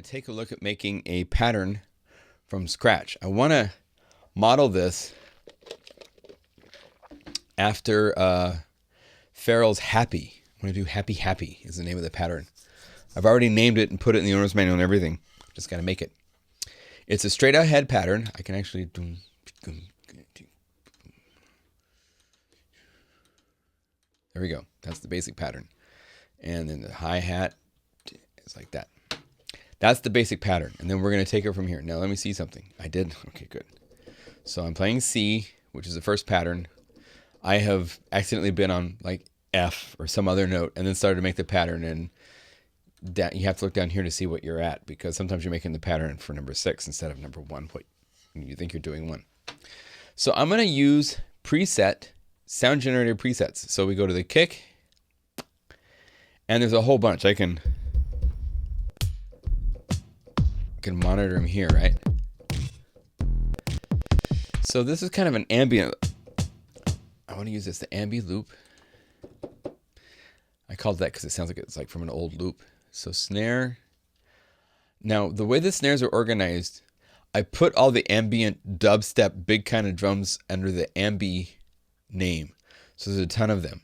Take a look at making a pattern from scratch. I want to model this after Farrell's Happy. I'm going to do Happy Happy is the name of the pattern. I've already named it and put it in the owner's manual and everything. Just got to make it. It's a straight out head pattern. I can actually do. There we go. That's the basic pattern. And then the hi-hat is like that. That's the basic pattern. And then we're going to take it from here. Now let me see something. I did. Okay, good. So I'm playing C, which is the first pattern. I have accidentally been on like F or some other note and then started to make the pattern. And you have to look down here to see what you're at, because sometimes you're making the pattern for number 6 instead of number 1. You think you're doing 1. So I'm going to use preset sound generator presets. So we go to the kick and there's a whole bunch. I can monitor them here, right? So this is kind of an ambient. I want to use this, the ambi loop. I called that because it sounds like it's like from an old loop. So snare. Now the way the snares are organized, I put all the ambient dubstep big kind of drums under the ambi name. So there's a ton of them.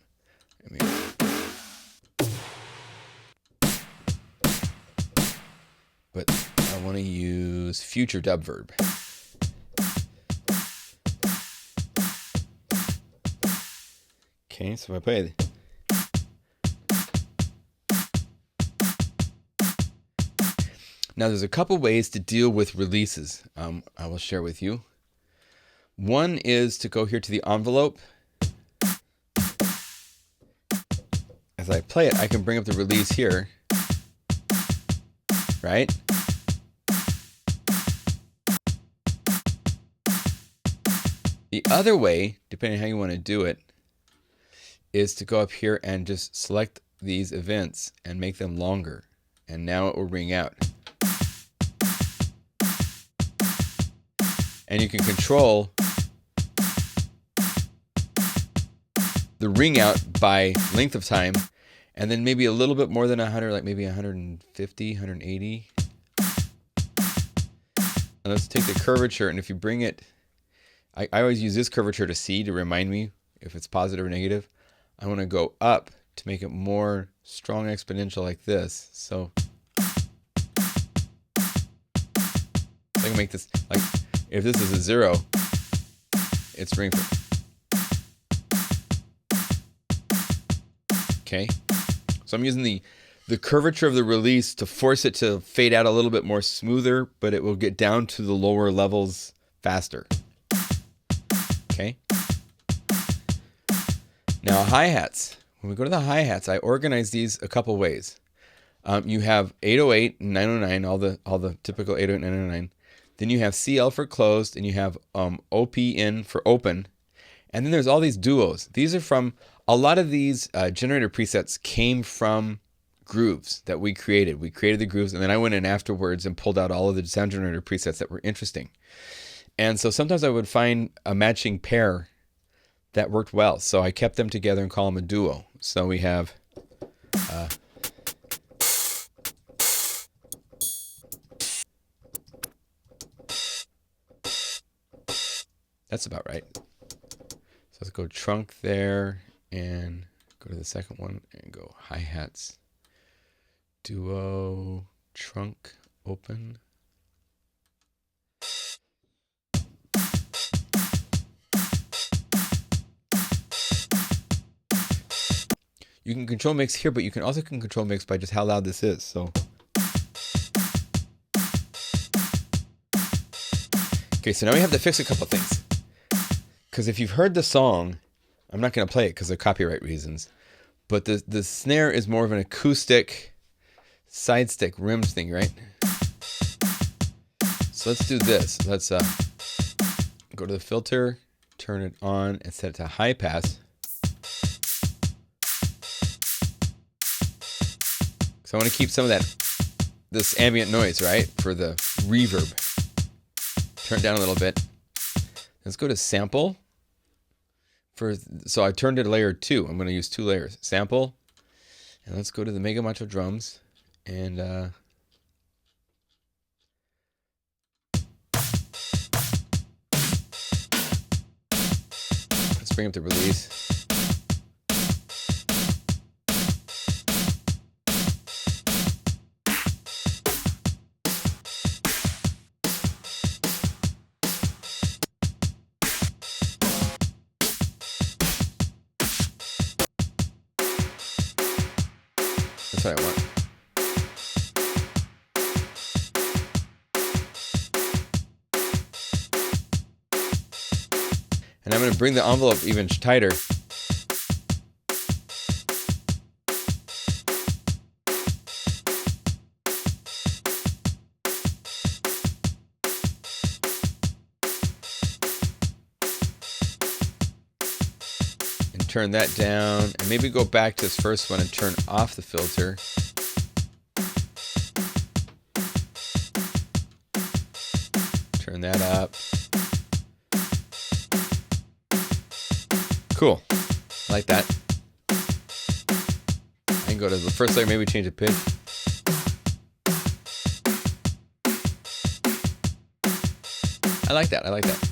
But I want to use future dub verb. Okay, so if I play. Now there's a couple ways to deal with releases I will share with you. One is to go here to the envelope. As I play it, I can bring up the release here, right? The other way, depending on how you want to do it, is to go up here and just select these events and make them longer. And now it will ring out. And you can control the ring out by length of time, and then maybe a little bit more than 100, like maybe 150, 180. And let's take the curvature, and if you bring it, I always use this curvature to C to remind me if it's positive or negative. I want to go up to make it more strong exponential like this. So I can make this, like, if this is a 0, it's ring. Okay. So I'm using the curvature of the release to force it to fade out a little bit more smoother, but it will get down to the lower levels faster. Okay. Now hi-hats. When we go to the hi-hats, I organize these a couple ways. You have 808 and 909, all the typical 808 and 909. Then you have CL for closed, and you have OPN for open. And then there's all these duos. These are from, a lot of these generator presets came from grooves that we created. We created the grooves, and then I went in afterwards and pulled out all of the sound generator presets that were interesting. And so sometimes I would find a matching pair that worked well. So I kept them together and call them a duo. So we have that's about right. So let's go trunk there and go to the second one and go hi-hats, duo, trunk, open. You can control mix here, but you can also control mix by just how loud this is. So Okay, so now we have to fix a couple things. Because if you've heard the song, I'm not going to play it because of copyright reasons. But the snare is more of an acoustic side stick rims thing, right? So let's do this. Let's go to the filter, turn it on, and set it to high pass. So I want to keep some of this ambient noise, right, for the reverb. Turn it down a little bit. Let's go to sample. So I turned it to layer 2. I'm going to use 2 layers. Sample. And let's go to the Mega Macho drums. And let's bring up the release. That's what I want. And I'm going to bring the envelope even tighter. And turn that down. And maybe go back to this first one and turn off the filter. Turn that up. Cool. I like that. I can go to the first layer, maybe change the pitch. I like that. I like that.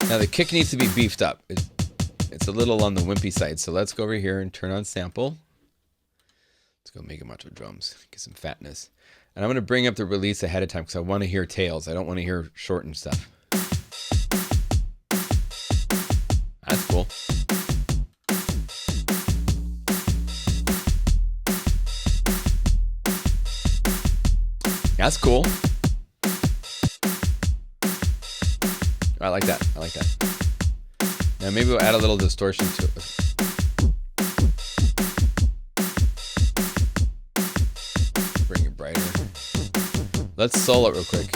Now the kick needs to be beefed up. It's a little on the wimpy side. So let's go over here and turn on sample. Let's go Mega Macho drums. Get some fatness. And I'm going to bring up the release ahead of time because I want to hear tails. I don't want to hear shortened stuff. That's cool. That's cool. I like that. I like that. Now maybe we'll add a little distortion to it. Bring it brighter. Let's solo it real quick.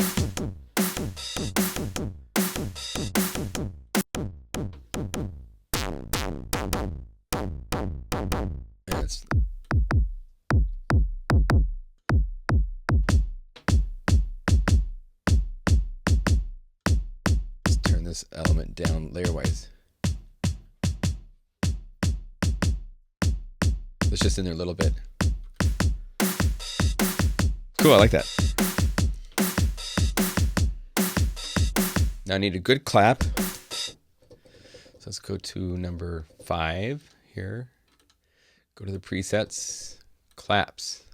This element down layer-wise. It's just in there a little bit. Cool, I like that. Now I need a good clap. So let's go to number 5 here. Go to the presets, claps.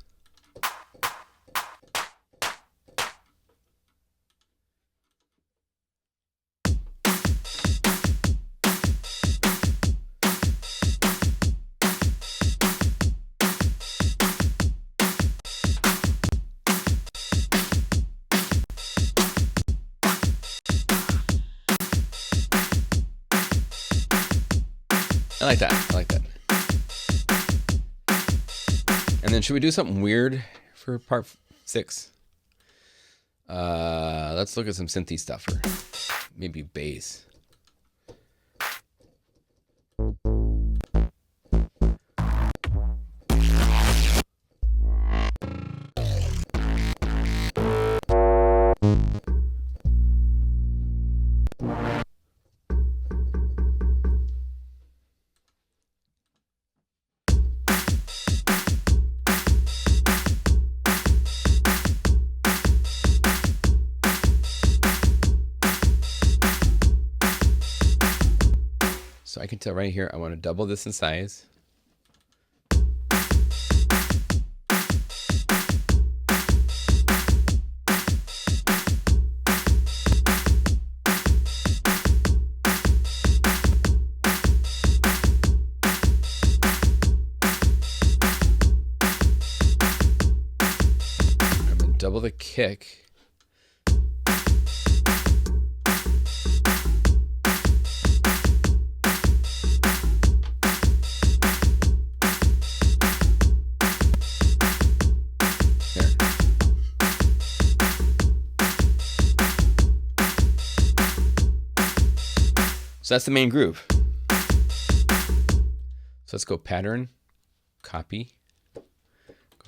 I like that. I like that. And then should we do something weird for part 6? Let's look at some synthy stuff, or maybe bass. So I can tell right here, I want to double this in size. double the kick. So that's the main groove. So let's go pattern, copy, go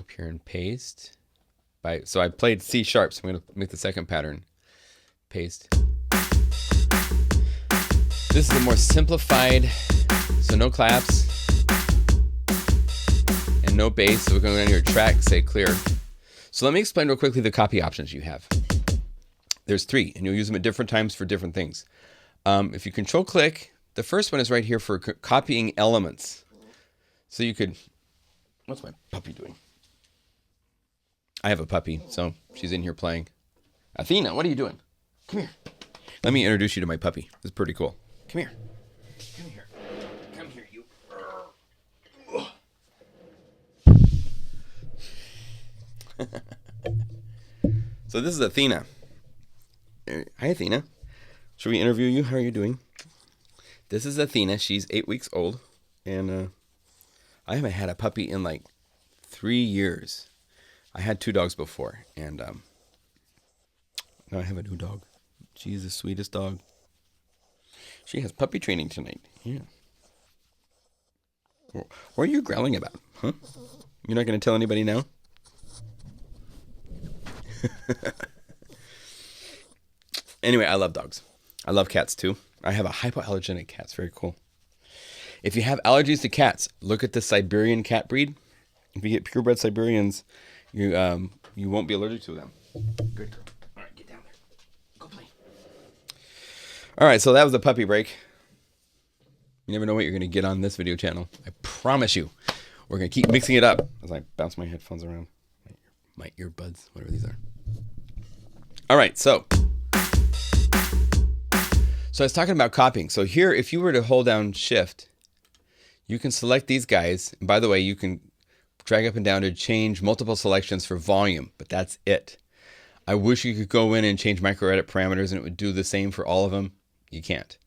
up here and paste. So I played C sharp, so I'm going to make the second pattern. Paste. This is a more simplified, so no claps and no bass. So we're going to go down your track, say clear. So let me explain real quickly the copy options you have. There's 3, and you'll use them at different times for different things. If you control click, the first one is right here for copying elements. So you could, what's my puppy doing? I have a puppy, so she's in here playing. Athena, what are you doing? Come here. Let me introduce you to my puppy. This is pretty cool. Come here. Come here. Come here, you. So this is Athena. Hi, Athena. Should we interview you? How are you doing? This is Athena. She's 8 weeks old. And I haven't had a puppy in like 3 years. I had 2 dogs before. And now I have a new dog. She's the sweetest dog. She has puppy training tonight. Yeah. What are you growling about? Huh? You're not going to tell anybody now? Anyway, I love dogs. I love cats too. I have a hypoallergenic cat. It's very cool. If you have allergies to cats, look at the Siberian cat breed. If you get purebred Siberians, you won't be allergic to them. Good girl. All right, get down there. Go play. All right, so that was the puppy break. You never know what you're going to get on this video channel. I promise you. We're going to keep mixing it up as I bounce my headphones around. My earbuds, whatever these are. All right, so I was talking about copying. So here, if you were to hold down Shift, you can select these guys. And by the way, you can drag up and down to change multiple selections for volume, but that's it. I wish you could go in and change micro edit parameters and it would do the same for all of them. You can't.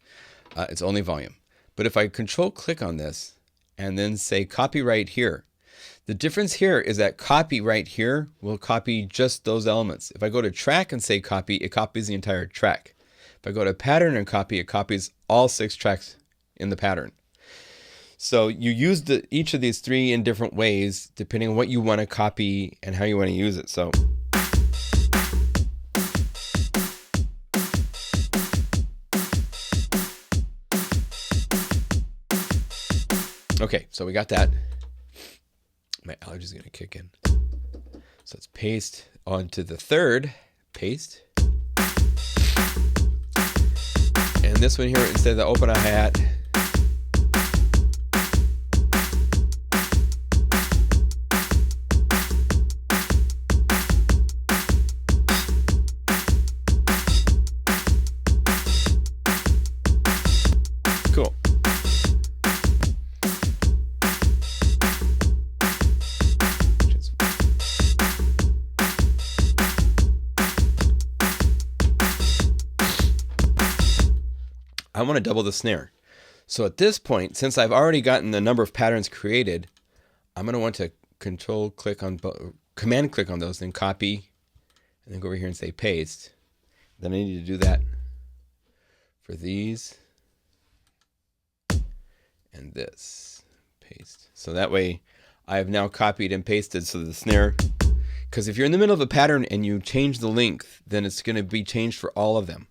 It's only volume. But if I control click on this and then say copy right here, the difference here is that copy right here will copy just those elements. If I go to track and say copy, it copies the entire track. If I go to pattern and copy, it copies all 6 tracks in the pattern. So you use each of these 3 in different ways, depending on what you want to copy and how you want to use it. So okay, so we got that. My allergy is going to kick in. So let's paste onto the third. Paste. And this one here, instead of the open a hat, cool. I want to double the snare. So at this point, since I've already gotten the number of patterns created, I'm going to want to command click on those, then copy, and then go over here and say paste. Then I need to do that for these and this. Paste. So that way I have now copied and pasted so the snare, because if you're in the middle of a pattern and you change the length, then it's going to be changed for all of them.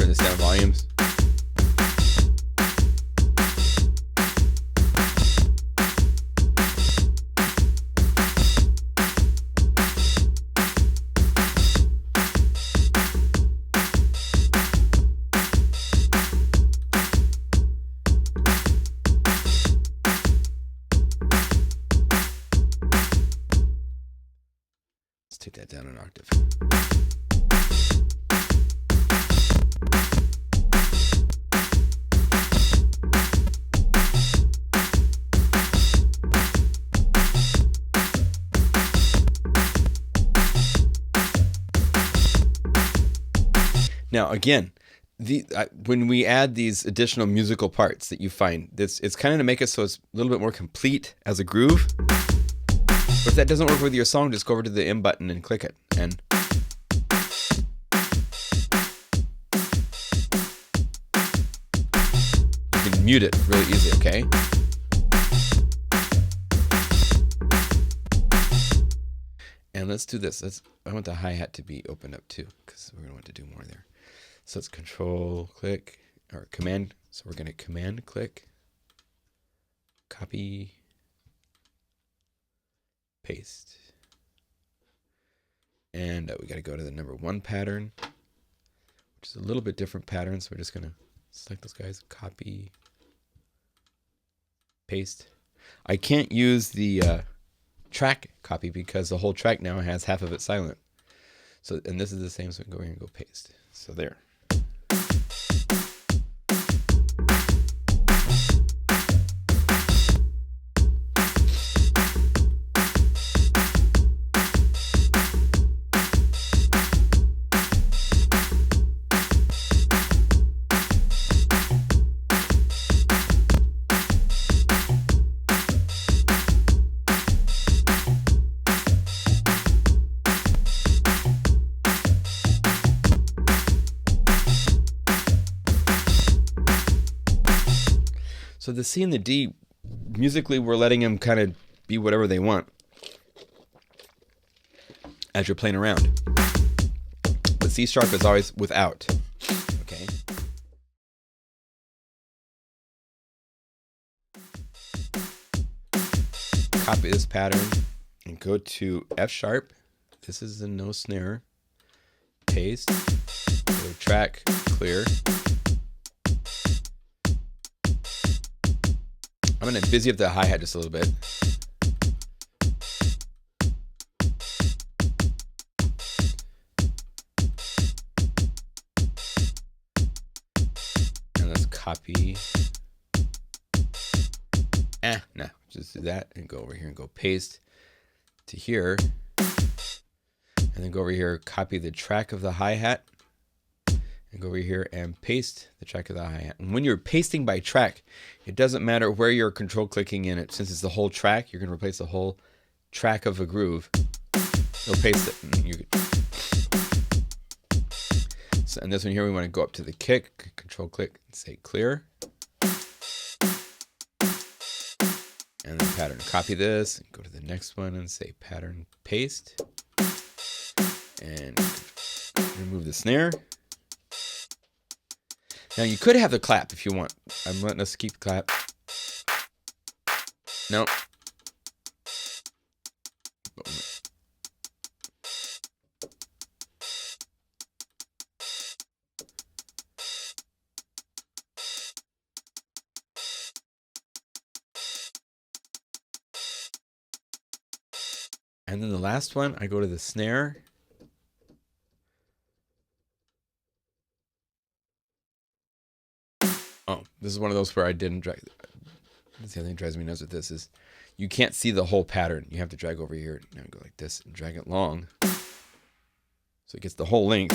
This down volumes. Let's take that down an octave. Now, again, when we add these additional musical parts that you find, it's kind of to make it so it's a little bit more complete as a groove. But if that doesn't work with your song, just go over to the M button and click it. And you can mute it really easy, okay? And let's do this. I want the hi-hat to be opened up too, because we're going to want to do more there. So it's control click or command. So we're going to command click, copy, paste. And we got to go to the number 1 pattern, which is a little bit different pattern. So we're just going to select those guys, copy, paste. I can't use the track copy because the whole track now has half of it silent. So, and this is the same, so we can go here and go paste. So there. So the C and the D, musically, we're letting them kind of be whatever they want as you're playing around. But C sharp is always without. Okay. Copy this pattern and go to F sharp. This is the no snare. Paste. Go to track, clear. I'm going to busy up the hi-hat just a little bit. And let's copy. No, just do that and go over here and go paste to here. And then go over here, copy the track of the hi-hat. And go over here and paste the track of the hi-hat. And when you're pasting by track, it doesn't matter where you're control clicking in it. Since it's the whole track, you're going to replace the whole track of a groove. You'll paste it. And and this one here, we want to go up to the kick, control click, and say clear. And then pattern, copy this, and go to the next one and say pattern, paste. And remove the snare. Now you could have the clap if you want. I'm letting us keep the clap. No. And then the last one, I go to the snare. Oh, this is one of those where I didn't drag. That's the other thing that drives me nuts with this is you can't see the whole pattern. You have to drag over here and go like this and drag it long. So it gets the whole length.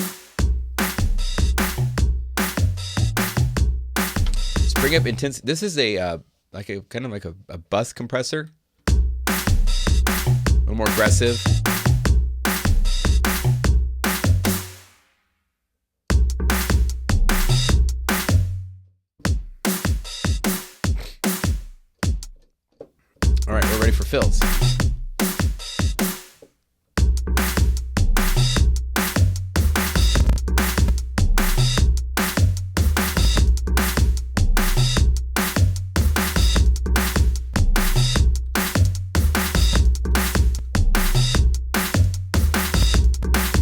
Just bring up intensity. This is a like a kind of like a bus compressor. A little more aggressive. All right, we're ready for fills.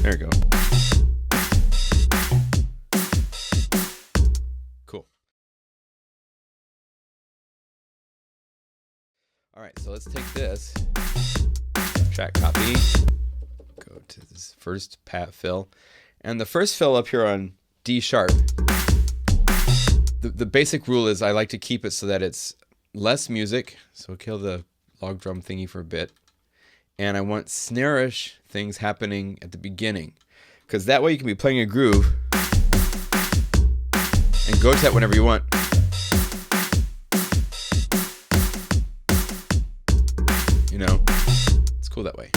There we go. Cool. All right, so let's take this, track copy, go to this first fill, and the first fill up here on D sharp. The basic rule is I like to keep it so that it's less music, so kill the log drum thingy for a bit, and I want snare-ish things happening at the beginning, because that way you can be playing a groove, go to that whenever you want. You know, it's cool that way.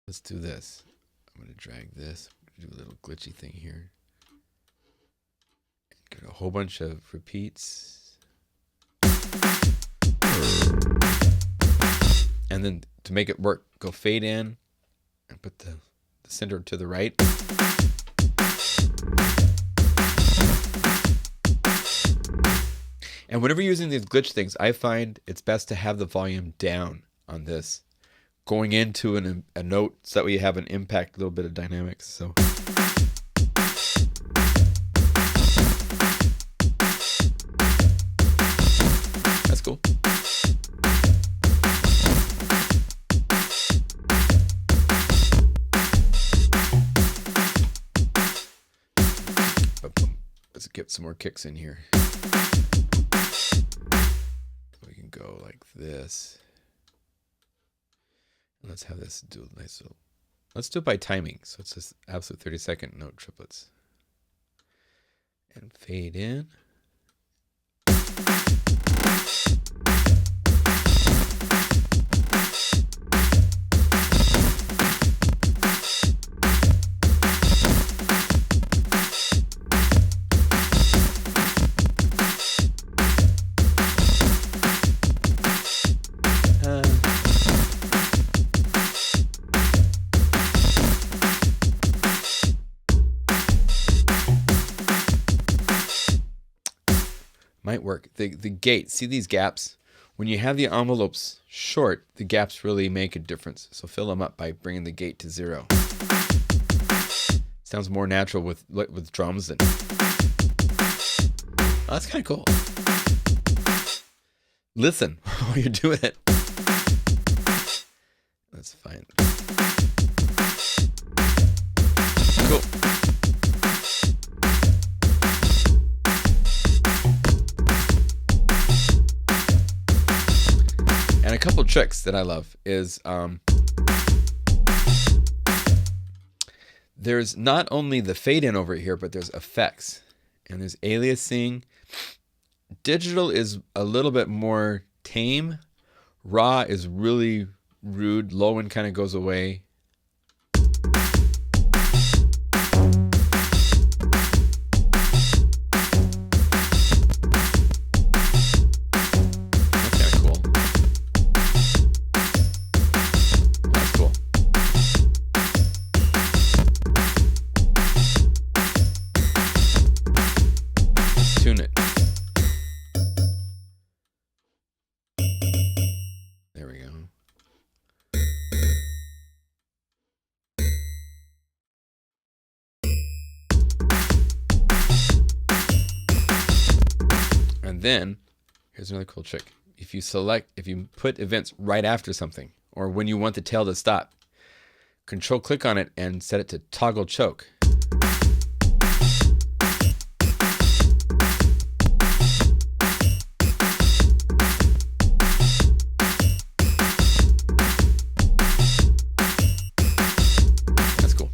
Let's do this. I'm going to drag this. Do a little glitchy thing here. Get a whole bunch of repeats. And then to make it work, go fade in and put the center to the right. And whenever you're using these glitch things, I find it's best to have the volume down on this, going into a note, so that way you have an impact, a little bit of dynamics. So that's cool. Let's get some more kicks in here. We can go like this. Let's have this do a nice little. Let's do it by timing. So it's just absolute 30-second note triplets. And fade in. Might work. The gate, see these gaps? When you have the envelopes short, the gaps really make a difference. So fill them up by bringing the gate to 0. Sounds more natural with drums than. Oh, that's kind of cool. Listen while you're doing it. That's fine. Cool. And a couple tricks that I love is there's not only the fade in over here, but there's effects and there's aliasing. Digital is a little bit more tame. Raw is really rude. Low end kind of goes away. Then here's another cool trick. If you put events right after something, or when you want the tail to stop, control click on it and set it to toggle choke. That's cool.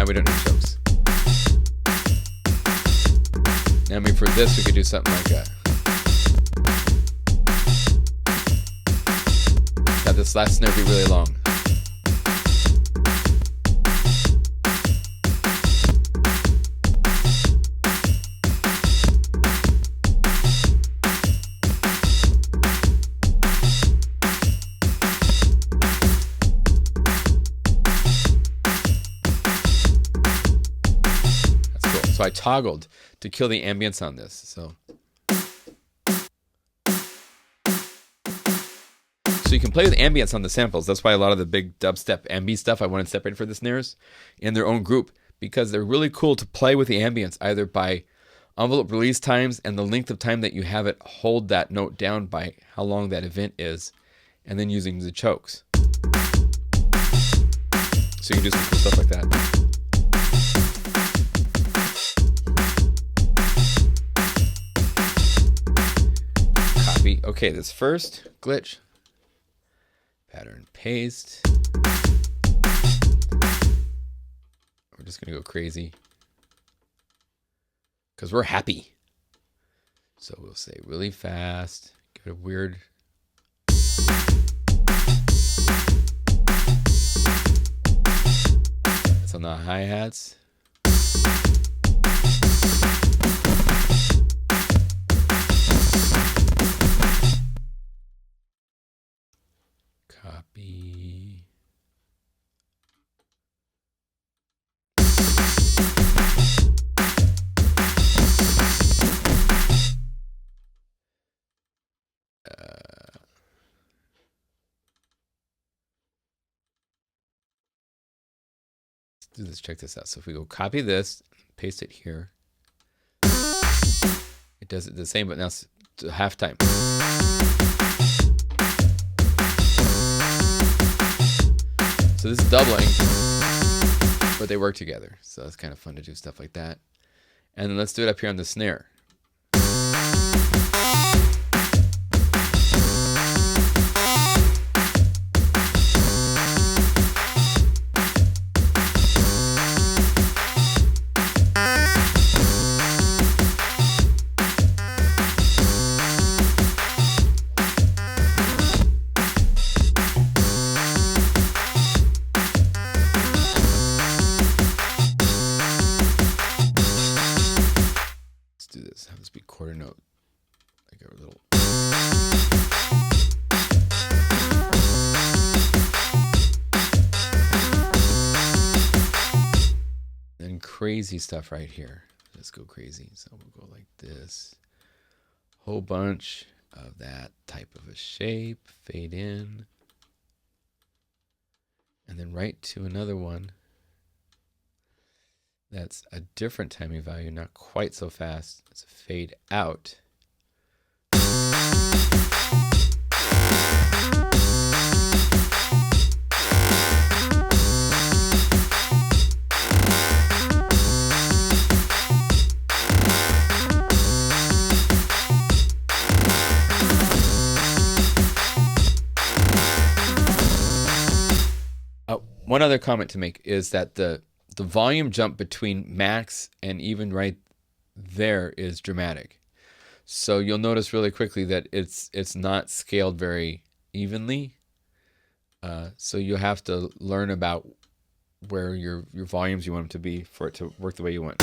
We don't need chokes. I mean, for this, we could do something like that. Have this last snare be really long. So I toggled to kill the ambience on this. So So you can play with ambience on the samples. That's why a lot of the big dubstep ambi stuff I wanted separated for the snares in their own group, because they're really cool to play with the ambience either by envelope release times and the length of time that you have it hold that note down by how long that event is, and then using the chokes. So you can do some cool stuff like that. Copy. Okay, this first glitch. Pattern paste. We're just going to go crazy because we're happy. So we'll say really fast. Give it a weird. That's on the hi-hats. Copy. Let's do this. Check this out. So if we go copy this, paste it here, it does it the same, but now it's to halftime. So this is doubling, but they work together. So it's kind of fun to do stuff like that. And then let's do it up here on the snare. Have this be quarter note, like a little. Then crazy stuff right here. Let's go crazy. So we'll go like this. Whole bunch of that type of a shape. Fade in. And then right to another one. That's a different timing value, not quite so fast. It's a fade out. One other comment to make is that the volume jump between max and even right there is dramatic. So you'll notice really quickly that it's not scaled very evenly. So you have to learn about where your volumes you want them to be for it to work the way you want.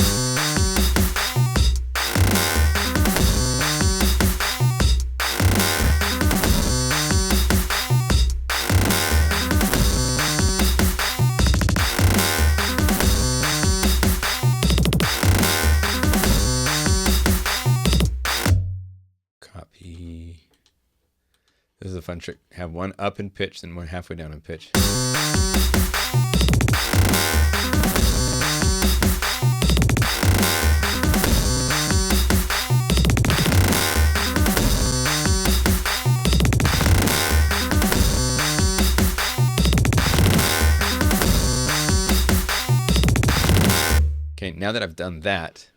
This is a fun trick. Have one up in pitch and one halfway down in pitch. Okay, now that I've done that,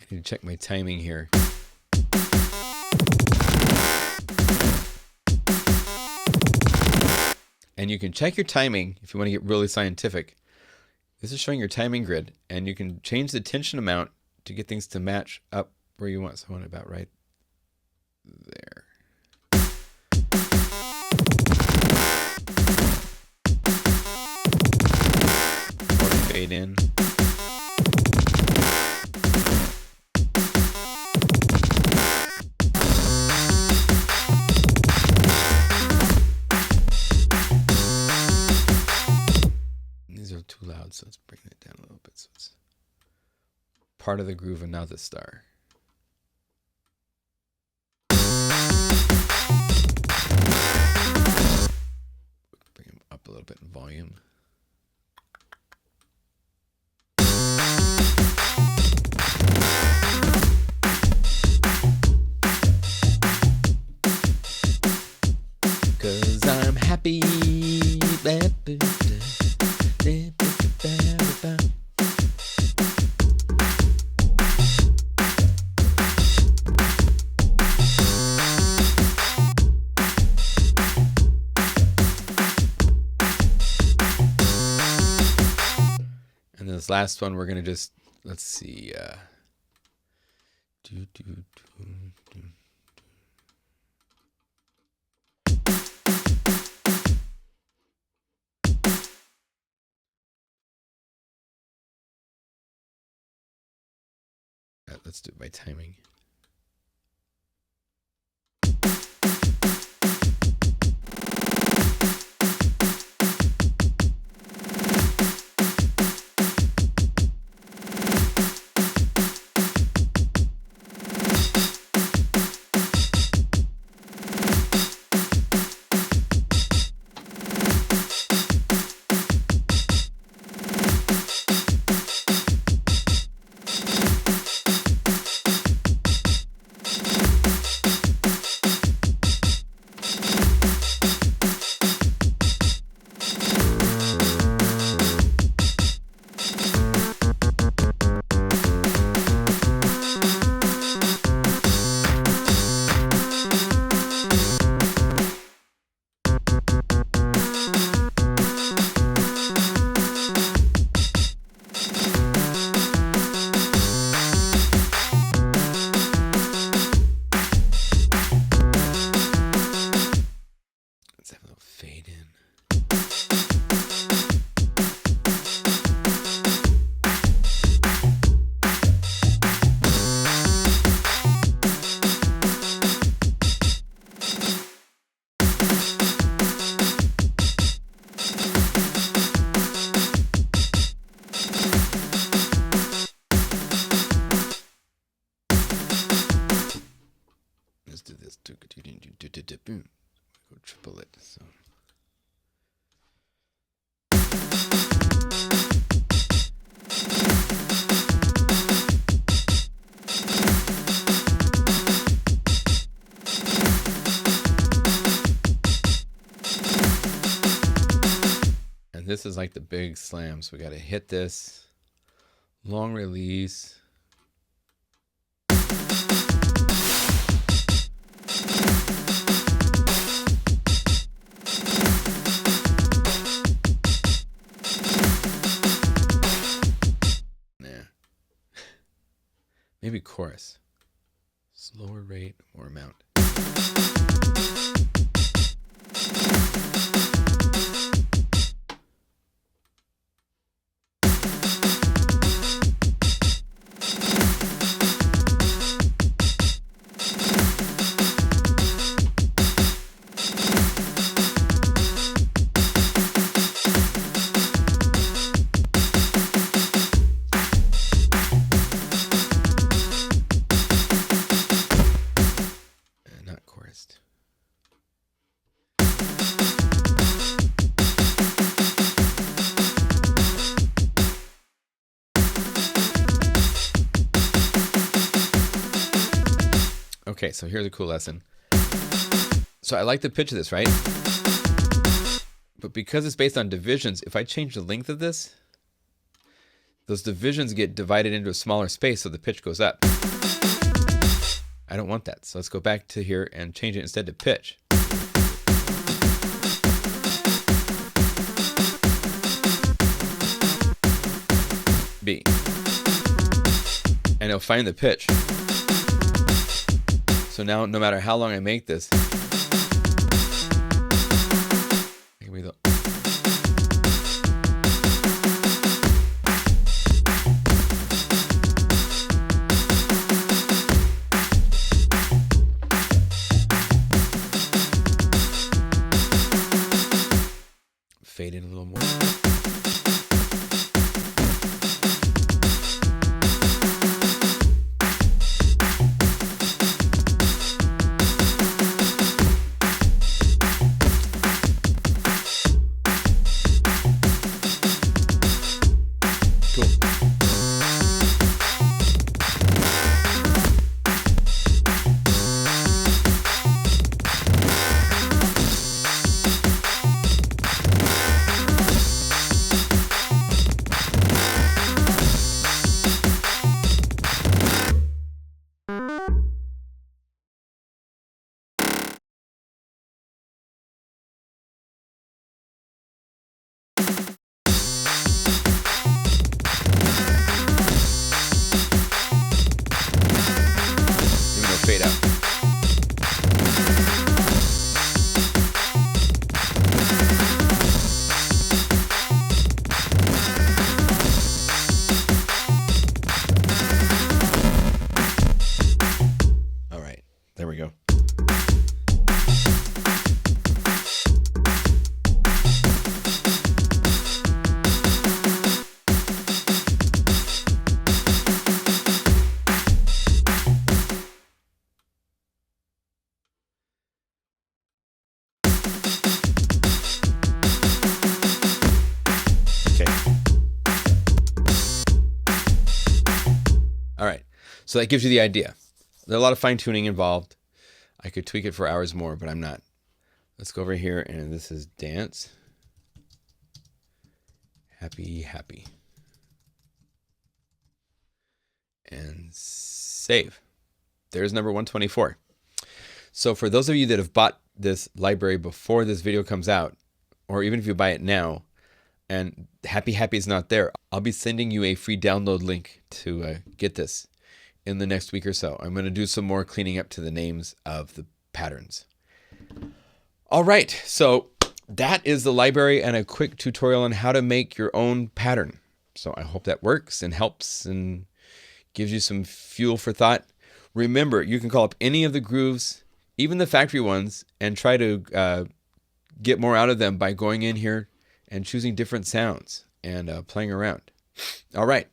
I need to check my timing here. And you can check your timing if you want to get really scientific. This is showing your timing grid, and you can change the tension amount to get things to match up where you want. So I want it about right there. Fade in. Too loud, so let's bring it down a little bit so it's part of the groove and not the star. a little bit in volume. Cause I'm happy. And this last one, we're gonna just, let's see, let's do it by timing. Let's do this. Boom. Go triple it. So. And this is like the big slam. So we got to hit this long release. Maybe chorus. Slower rate, more amount. Okay, so here's a cool lesson. So I like the pitch of this, right? But because it's based on divisions, if I change the length of this, those divisions get divided into a smaller space, so the pitch goes up. I don't want that. So let's go back to here and change it instead to pitch. B. And it'll find the pitch. So now, no matter how long I make this, here we go. Fade in a little more. So that gives you the idea. There's a lot of fine tuning involved. I could tweak it for hours more, but I'm not. Let's go over here, and this is dance. Happy, happy. And save. There's number 124. So for those of you that have bought this library before this video comes out, or even if you buy it now, and Happy Happy is not there, I'll be sending you a free download link to get this in the next week or so. I'm going to do some more cleaning up to the names of the patterns. All right, so that is the library and a quick tutorial on how to make your own pattern. So I hope that works and helps and gives you some fuel for thought. Remember, you can call up any of the grooves, even the factory ones, and try to get more out of them by going in here and choosing different sounds and playing around. All right.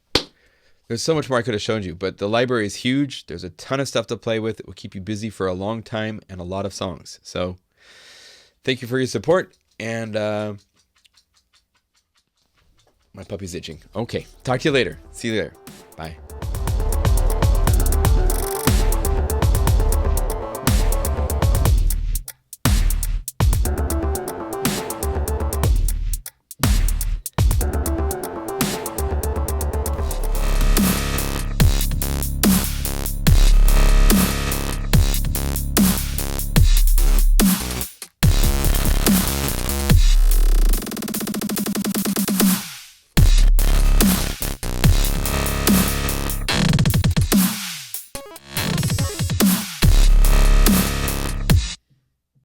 There's so much more I could have shown you, but the library is huge. There's a ton of stuff to play with. It will keep you busy for a long time and a lot of songs. So thank you for your support. And my puppy's itching. Okay. Talk to you later. See you there. Bye.